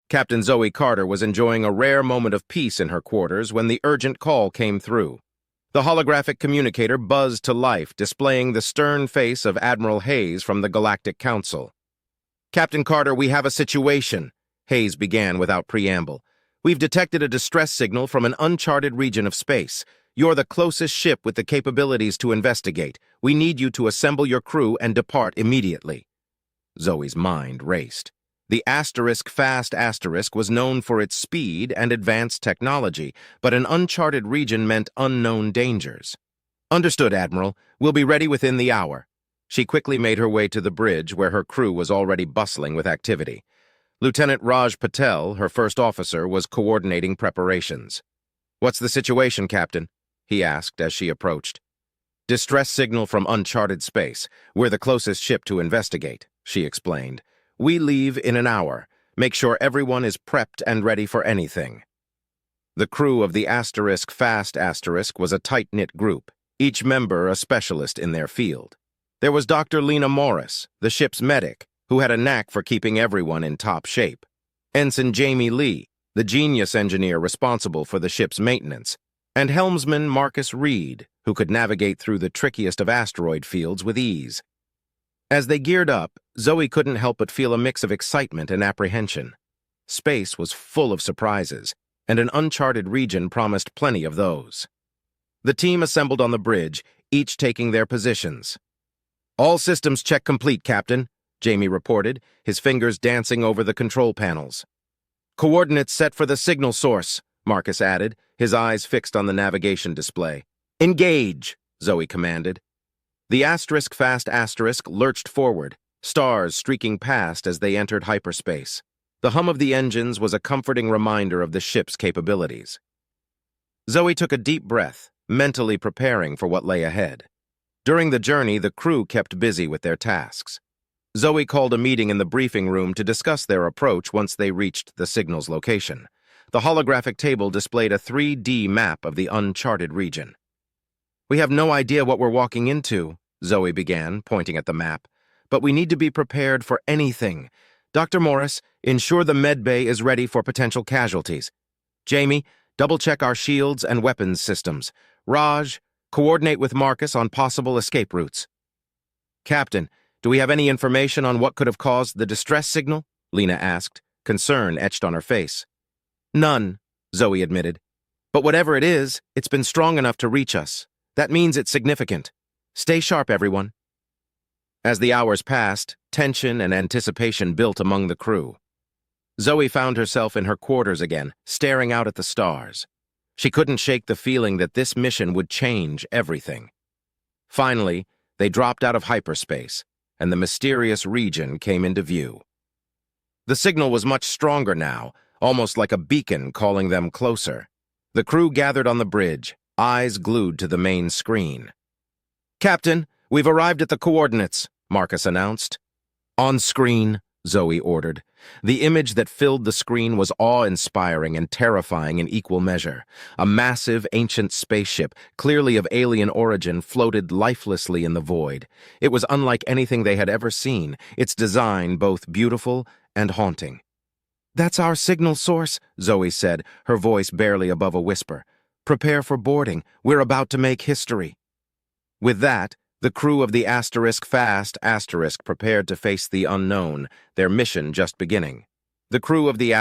Captain Zoe Carter was enjoying a rare moment of peace in her quarters when the urgent call came through. The holographic communicator buzzed to life, displaying the stern face of Admiral Hayes from the Galactic Council. "Captain Carter, we have a situation," Hayes began without preamble. "We've detected a distress signal from an uncharted region of space. You're the closest ship with the capabilities to investigate. We need you to assemble your crew and depart immediately." Zoe's mind raced. The fast asterisk was known for its speed and advanced technology, but an uncharted region meant unknown dangers. "Understood, Admiral. We'll be ready within the hour." She quickly made her way to the bridge where her crew was already bustling with activity. Lieutenant Raj Patel, her first officer, was coordinating preparations. "What's the situation, Captain?" he asked as she approached. "Distress signal from uncharted space. We're the closest ship to investigate," she explained. "We leave in an hour. Make sure everyone is prepped and ready for anything." The crew of the fast asterisk was a tight-knit group, each member a specialist in their field. There was Dr. Lena Morris, the ship's medic, who had a knack for keeping everyone in top shape. Ensign Jamie Lee, the genius engineer responsible for the ship's maintenance, and helmsman Marcus Reed, who could navigate through the trickiest of asteroid fields with ease. As they geared up, Zoe couldn't help but feel a mix of excitement and apprehension. Space was full of surprises, and an uncharted region promised plenty of those. The team assembled on the bridge, each taking their positions. "All systems check complete, Captain," Jamie reported, his fingers dancing over the control panels. "Coordinates set for the signal source," Marcus added, his eyes fixed on the navigation display. "Engage," Zoe commanded. The fast asterisk lurched forward, stars streaking past as they entered hyperspace. The hum of the engines was a comforting reminder of the ship's capabilities. Zoe took a deep breath, mentally preparing for what lay ahead. During the journey, the crew kept busy with their tasks. Zoe called a meeting in the briefing room to discuss their approach once they reached the signal's location. The holographic table displayed a 3D map of the uncharted region. "We have no idea what we're walking into," Zoe began, pointing at the map. "But we need to be prepared for anything. Dr. Morris, ensure the med bay is ready for potential casualties. Jamie, double-check our shields and weapons systems. Raj, coordinate with Marcus on possible escape routes." "Captain, do we have any information on what could have caused the distress signal?" Lena asked, concern etched on her face. "None," Zoe admitted. "But whatever it is, it's been strong enough to reach us. That means it's significant. Stay sharp, everyone." As the hours passed, tension and anticipation built among the crew. Zoe found herself in her quarters again, staring out at the stars. She couldn't shake the feeling that this mission would change everything. Finally, they dropped out of hyperspace, and the mysterious region came into view. The signal was much stronger now, almost like a beacon calling them closer. The crew gathered on the bridge, eyes glued to the main screen. "Captain, we've arrived at the coordinates," Marcus announced. "On screen," Zoe ordered. The image that filled the screen was awe-inspiring and terrifying in equal measure. A massive, ancient spaceship, clearly of alien origin, floated lifelessly in the void. It was unlike anything they had ever seen, its design both beautiful and haunting. "That's our signal source," Zoe said, her voice barely above a whisper. "Prepare for boarding. We're about to make history." With that, the crew of the fast asterisk prepared to face the unknown, their mission just beginning. The crew of the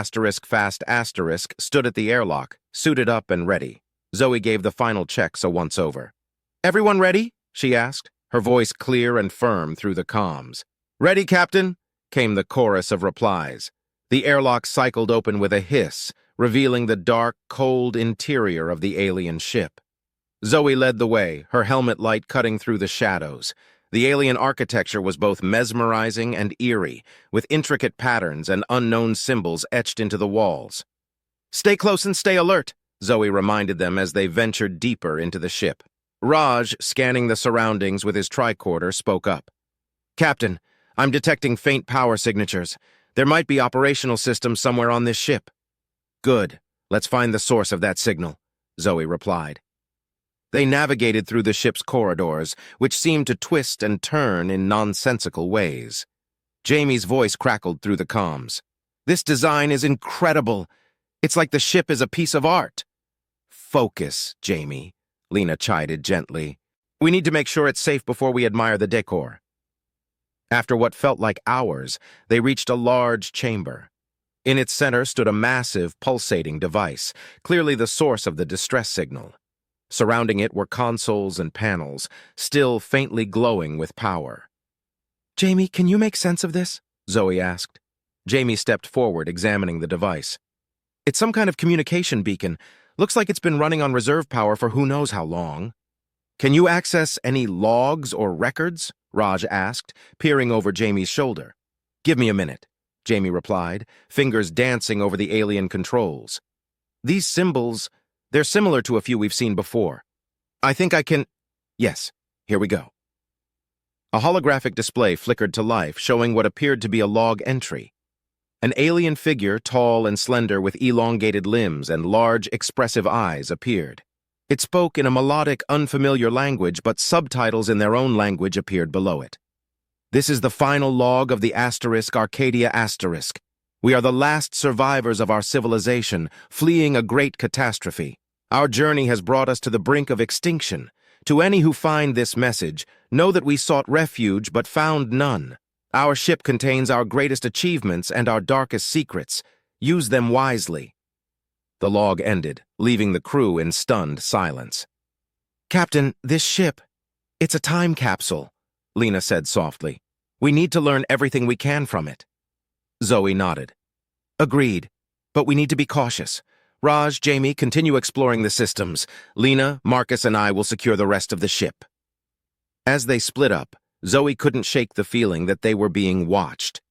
fast asterisk stood at the airlock, suited up and ready. Zoe gave the final checks a once-over. "Everyone ready?" she asked, her voice clear and firm through the comms. "Ready, Captain," came the chorus of replies. The airlock cycled open with a hiss, revealing the dark, cold interior of the alien ship. Zoe led the way, her helmet light cutting through the shadows. The alien architecture was both mesmerizing and eerie, with intricate patterns and unknown symbols etched into the walls. "Stay close and stay alert," Zoe reminded them as they ventured deeper into the ship. Raj, scanning the surroundings with his tricorder, spoke up. "Captain, I'm detecting faint power signatures. There might be operational systems somewhere on this ship." "Good. Let's find the source of that signal," Zoe replied. They navigated through the ship's corridors, which seemed to twist and turn in nonsensical ways. Jamie's voice crackled through the comms. This design is incredible. It's like the ship is a piece of art. Focus, Jamie, Lena chided gently. We need to make sure it's safe before we admire the decor. After what felt like hours, they reached a large chamber. In its center stood a massive, pulsating device, clearly the source of the distress signal. Surrounding it were consoles and panels, still faintly glowing with power. Jamie, can you make sense of this? Zoe asked. Jamie stepped forward, examining the device. It's some kind of communication beacon. Looks like it's been running on reserve power for who knows how long. Can you access any logs or records? Raj asked, peering over Jamie's shoulder. Give me a minute, Jamie replied, fingers dancing over the alien controls. These symbols, they're similar to a few we've seen before. I think I can... Yes, here we go. A holographic display flickered to life, showing what appeared to be a log entry. An alien figure, tall and slender with elongated limbs and large, expressive eyes, appeared. It spoke in a melodic, unfamiliar language, but subtitles in their own language appeared below it. This is the final log of the Arkadia *. We are the last survivors of our civilization, fleeing a great catastrophe. Our journey has brought us to the brink of extinction. To any who find this message, know that we sought refuge but found none. Our ship contains our greatest achievements and our darkest secrets. Use them wisely. The log ended, leaving the crew in stunned silence. Captain, this ship, it's a time capsule, Lena said softly. We need to learn everything we can from it. Zoe nodded. Agreed, but we need to be cautious. Raj, Jamie, continue exploring the systems. Lena, Marcus, and I will secure the rest of the ship. As they split up, Zoe couldn't shake the feeling that they were being watched.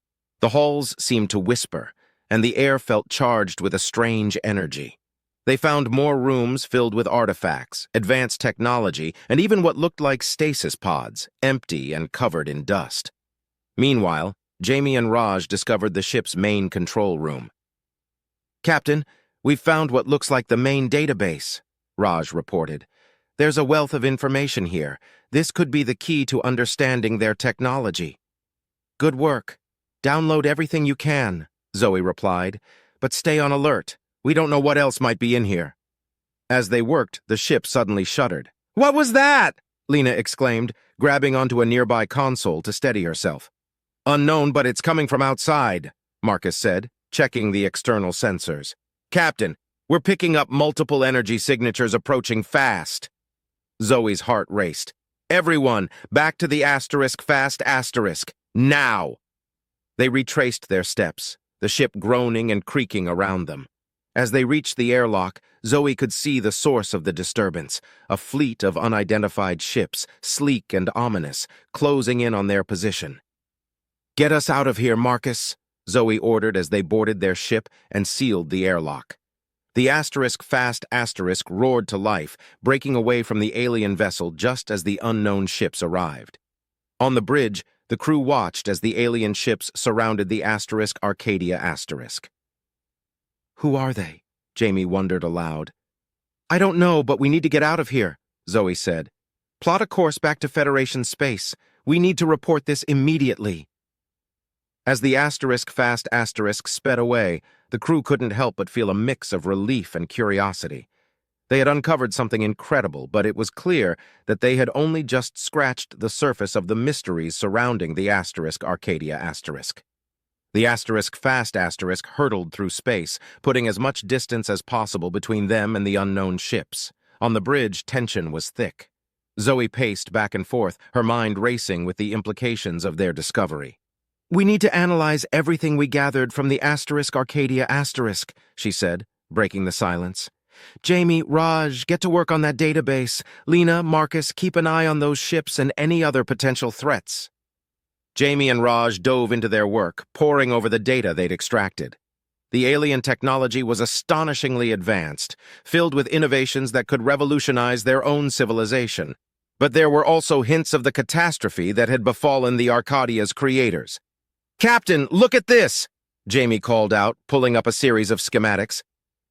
The halls seemed to whisper, and the air felt charged with a strange energy. They found more rooms filled with artifacts, advanced technology, and even what looked like stasis pods, empty and covered in dust. Meanwhile, Jamie and Raj discovered the ship's main control room. Captain, we've found what looks like the main database, Raj reported. There's a wealth of information here. This could be the key to understanding their technology. Good work. Download everything you can, Zoe replied, but stay on alert. We don't know what else might be in here. As they worked, the ship suddenly shuddered. What was that? Lena exclaimed, grabbing onto a nearby console to steady herself. Unknown, but it's coming from outside, Marcus said, checking the external sensors. Captain, we're picking up multiple energy signatures approaching fast. Zoe's heart raced. Everyone, back to the ***, now! They retraced their steps, the ship groaning and creaking around them. As they reached the airlock, Zoe could see the source of the disturbance, a fleet of unidentified ships, sleek and ominous, closing in on their position. Get us out of here, Marcus, Zoe ordered as they boarded their ship and sealed the airlock. The *** roared to life, breaking away from the alien vessel just as the unknown ships arrived. On the bridge, the crew watched as the alien ships surrounded the Arkadia ***. Who are they? Jamie wondered aloud. I don't know, but we need to get out of here, Zoe said. Plot a course back to Federation space. We need to report this immediately. As the *** sped away, the crew couldn't help but feel a mix of relief and curiosity. They had uncovered something incredible, but it was clear that they had only just scratched the surface of the mysteries surrounding the Arkadia ***. The *** hurtled through space, putting as much distance as possible between them and the unknown ships. On the bridge, tension was thick. Zoe paced back and forth, her mind racing with the implications of their discovery. We need to analyze everything we gathered from the Arkadia ***, she said, breaking the silence. Jamie, Raj, get to work on that database. Lena, Marcus, keep an eye on those ships and any other potential threats. Jamie and Raj dove into their work, poring over the data they'd extracted. The alien technology was astonishingly advanced, filled with innovations that could revolutionize their own civilization. But there were also hints of the catastrophe that had befallen the Arcadia's creators. Captain, look at this! Jamie called out, pulling up a series of schematics.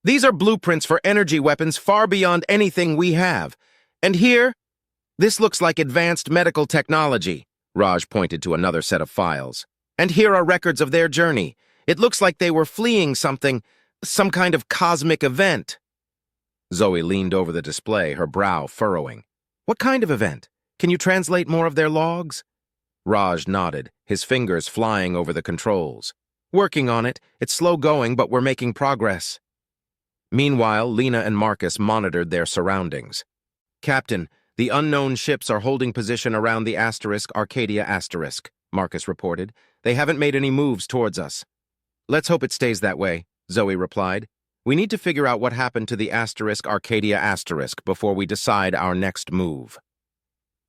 These are blueprints for energy weapons far beyond anything we have. And here, this looks like advanced medical technology. Raj pointed to another set of files. And here are records of their journey. It looks like they were fleeing something, some kind of cosmic event. Zoe leaned over the display, her brow furrowing. What kind of event? Can you translate more of their logs? Raj nodded, his fingers flying over the controls. Working on it. It's slow going, but we're making progress. Meanwhile, Lena and Marcus monitored their surroundings. Captain, the unknown ships are holding position around the Arkadia*, Marcus reported. They haven't made any moves towards us. Let's hope it stays that way, Zoe replied. We need to figure out what happened to the Arkadia* before we decide our next move.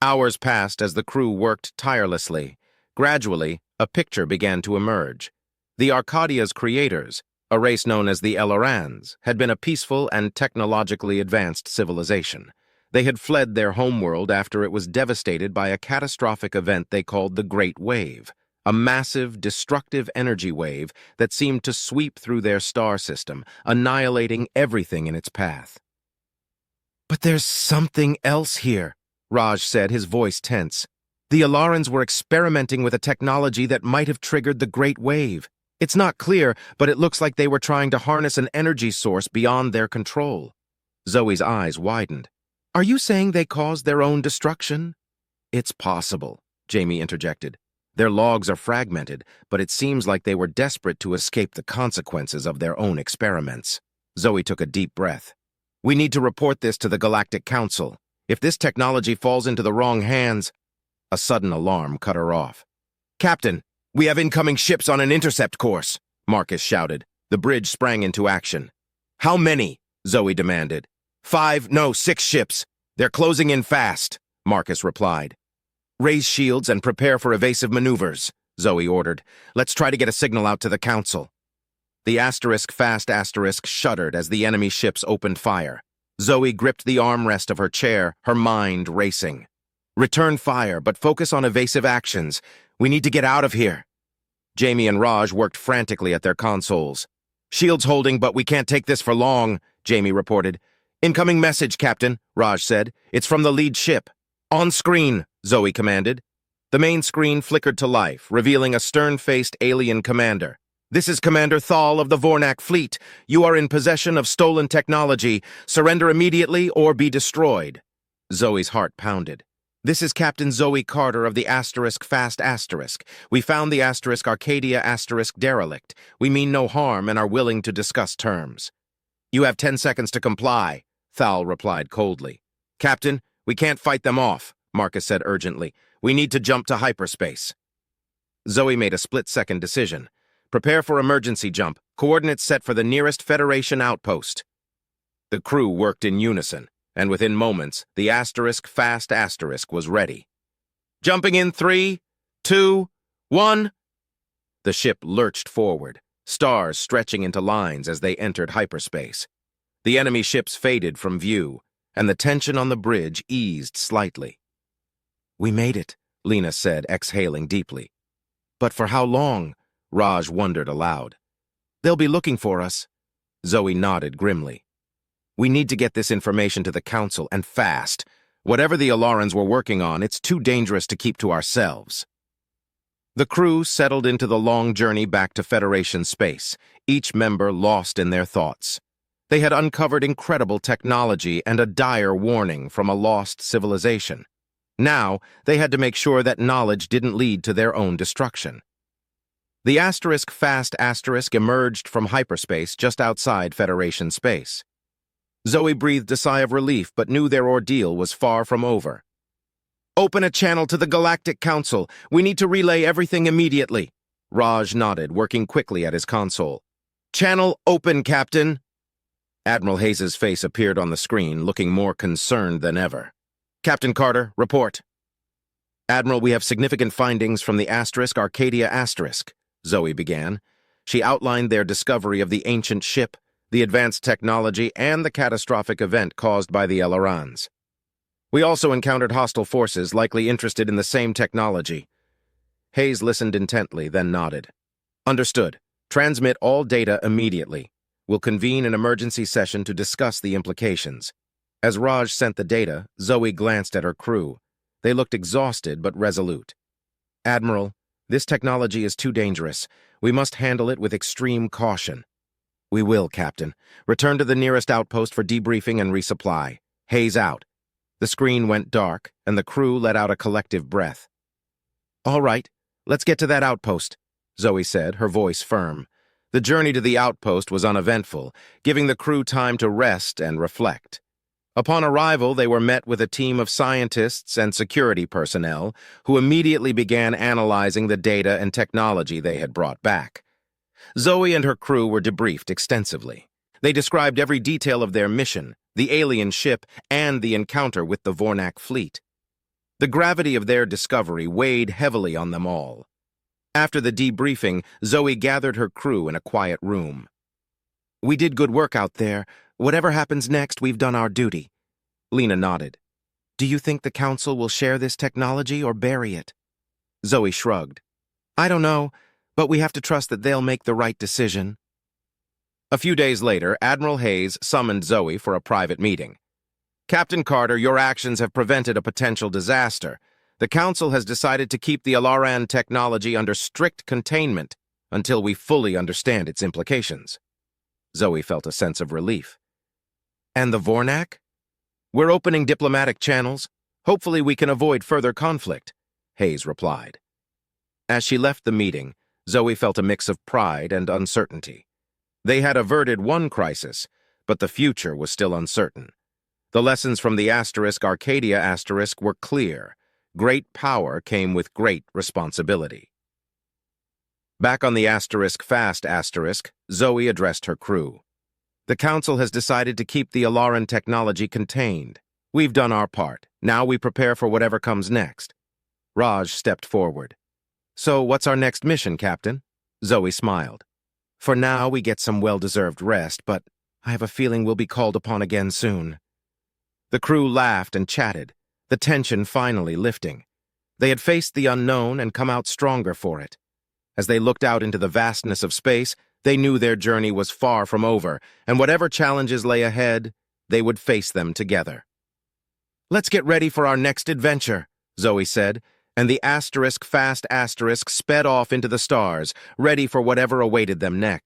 Hours passed as the crew worked tirelessly. Gradually, a picture began to emerge. The Arcadia's creators, a race known as the Elorans, had been a peaceful and technologically advanced civilization. They had fled their homeworld after it was devastated by a catastrophic event they called the Great Wave, a massive, destructive energy wave that seemed to sweep through their star system, annihilating everything in its path. But there's something else here, Raj said, his voice tense. The Elorans were experimenting with a technology that might have triggered the Great Wave. It's not clear, but it looks like they were trying to harness an energy source beyond their control. Zoe's eyes widened. Are you saying they caused their own destruction? It's possible, Jamie interjected. Their logs are fragmented, but it seems like they were desperate to escape the consequences of their own experiments. Zoe took a deep breath. We need to report this to the Galactic Council. If this technology falls into the wrong hands... A sudden alarm cut her off. Captain, we have incoming ships on an intercept course, Marcus shouted. The bridge sprang into action. How many? Zoe demanded. 6 ships. They're closing in fast, Marcus replied. Raise shields and prepare for evasive maneuvers, Zoe ordered. Let's try to get a signal out to the council. The ** shuddered as the enemy ships opened fire. Zoe gripped the armrest of her chair, her mind racing. Return fire, but focus on evasive actions. We need to get out of here. Jamie and Raj worked frantically at their consoles. Shields holding, but we can't take this for long, Jamie reported. Incoming message, Captain, Raj said. It's from the lead ship. On screen, Zoe commanded. The main screen flickered to life, revealing a stern-faced alien commander. This is Commander Thal of the Vornak fleet. You are in possession of stolen technology. Surrender immediately or be destroyed. Zoe's heart pounded. This is Captain Zoe Carter of the ***. We found the Arkadia* derelict. We mean no harm and are willing to discuss terms. You have 10 seconds to comply, Thal replied coldly. Captain, we can't fight them off, Marcus said urgently. We need to jump to hyperspace. Zoe made a split-second decision. Prepare for emergency jump. Coordinates set for the nearest Federation outpost. The crew worked in unison, and within moments, the ** was ready. Jumping in 3, 2, 1. The ship lurched forward, stars stretching into lines as they entered hyperspace. The enemy ships faded from view, and the tension on the bridge eased slightly. We made it, Lena said, exhaling deeply. But for how long? Raj wondered aloud. They'll be looking for us. Zoe nodded grimly. We need to get this information to the council, and fast. Whatever the Elorans were working on, it's too dangerous to keep to ourselves. The crew settled into the long journey back to Federation space, each member lost in their thoughts. They had uncovered incredible technology and a dire warning from a lost civilization. Now, they had to make sure that knowledge didn't lead to their own destruction. The ** emerged from hyperspace just outside Federation space. Zoe breathed a sigh of relief but knew their ordeal was far from over. Open a channel to the Galactic Council. We need to relay everything immediately. Raj nodded, working quickly at his console. Channel open, Captain. Admiral Hayes' face appeared on the screen, looking more concerned than ever. Captain Carter, report. Admiral, we have significant findings from the Arkadia*, Zoe began. She outlined their discovery of the ancient ship, the advanced technology, and the catastrophic event caused by the Elorans. We also encountered hostile forces likely interested in the same technology. Hayes listened intently, then nodded. Understood. Transmit all data immediately. We'll convene an emergency session to discuss the implications. As Raj sent the data, Zoe glanced at her crew. They looked exhausted but resolute. Admiral, this technology is too dangerous. We must handle it with extreme caution. We will, Captain. Return to the nearest outpost for debriefing and resupply. Hayes out. The screen went dark, and the crew let out a collective breath. All right, let's get to that outpost, Zoe said, her voice firm. The journey to the outpost was uneventful, giving the crew time to rest and reflect. Upon arrival, they were met with a team of scientists and security personnel who immediately began analyzing the data and technology they had brought back. Zoe and her crew were debriefed extensively. They described every detail of their mission, the alien ship, and the encounter with the Vornak fleet. The gravity of their discovery weighed heavily on them all. After the debriefing, Zoe gathered her crew in a quiet room. We did good work out there. Whatever happens next, we've done our duty. Lena nodded. Do you think the Council will share this technology or bury it? Zoe shrugged. I don't know, but we have to trust that they'll make the right decision. A few days later, Admiral Hayes summoned Zoe for a private meeting. Captain Carter, your actions have prevented a potential disaster. The Council has decided to keep the Alaran technology under strict containment until we fully understand its implications. Zoe felt a sense of relief. And the Vornak? We're opening diplomatic channels. Hopefully we can avoid further conflict, Hayes replied. As she left the meeting, Zoe felt a mix of pride and uncertainty. They had averted one crisis, but the future was still uncertain. The lessons from the Arkadia were clear. Great power came with great responsibility. Back on the fast Zoe addressed her crew. The Council has decided to keep the Alaran technology contained. We've done our part. Now we prepare for whatever comes next. Raj stepped forward. So what's our next mission, Captain? Zoe smiled. For now, we get some well-deserved rest, but I have a feeling we'll be called upon again soon. The crew laughed and chatted, the tension finally lifting. They had faced the unknown and come out stronger for it. As they looked out into the vastness of space, they knew their journey was far from over, and whatever challenges lay ahead, they would face them together. Let's get ready for our next adventure, Zoe said, and the fast sped off into the stars, ready for whatever awaited them next.